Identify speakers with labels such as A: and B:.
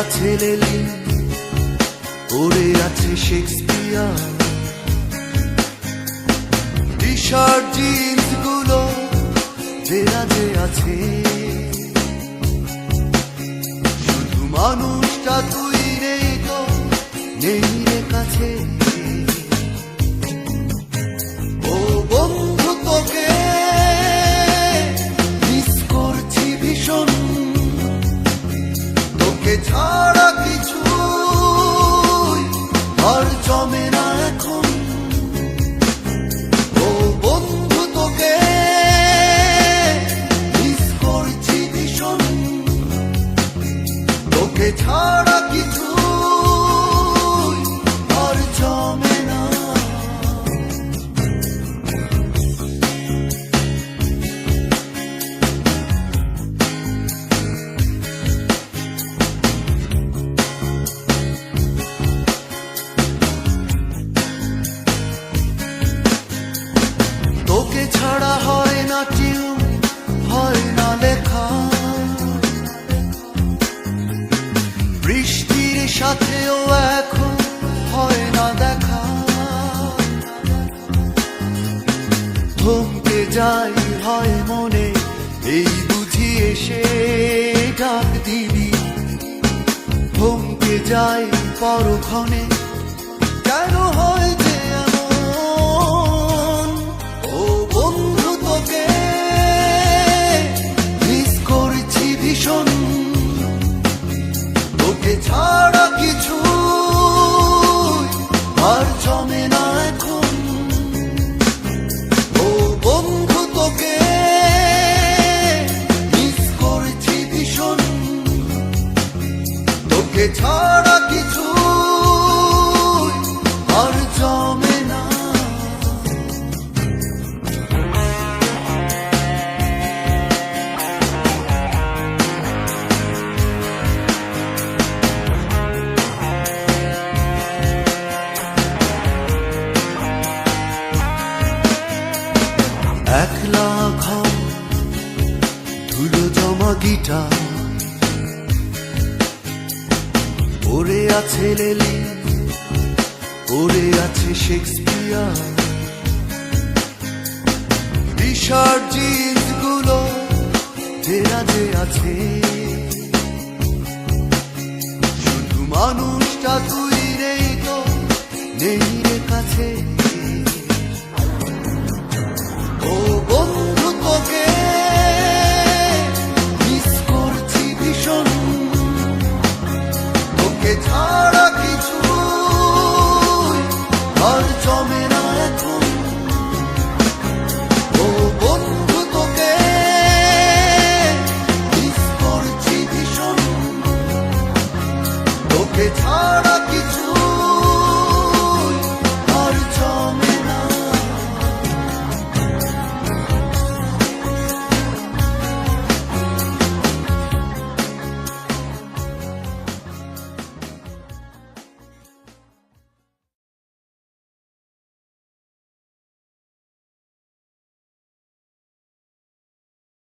A: আছে লেলি, পড়ে আছে শেক্সপিয়ার, টি শার্ট জিন্স গুলো জেরা যে আছে, শুধু মানুষটা তুই নেই তো, নেই রে কাছে। ও বন্ধু তোকে মিস করছি ভীষণ, তোকে ছাড়া কিছু আর জমে না এখন। ও বন্ধু তোকে মিস করছি ভীষণ, তোকে ছাড়া কিছু আর জমে না। তোকে ছাড়া হয় না টিউন, হয় না লেখা, বৃষ্টির সাথেও এখন হয় না দেখা। থমকে যাই হয় মনে, এই বুঝি এসে ডাক দিবি। থমকে যাই পরক্ষণে, কেন হয় যে এমন। ও বন্ধু তোকে মিস করছি ভীষণ, তোকে ছাড়া কিছু আর জমে না এখন। ও বন্ধু তোকে মিস করছি ভীষণ, তোকে ছাড়া কিছু আর জমে না। একলা ঘর, ধুলো জমা গিটার, পড়ে আছে লেলি, পড়ে আছে শেক্সপিয়ার, টি শার্ট জিন্স গুলো জেরা যে আছে, শুধু মানুষটা তুই নেই তো, নেই রে কাছে।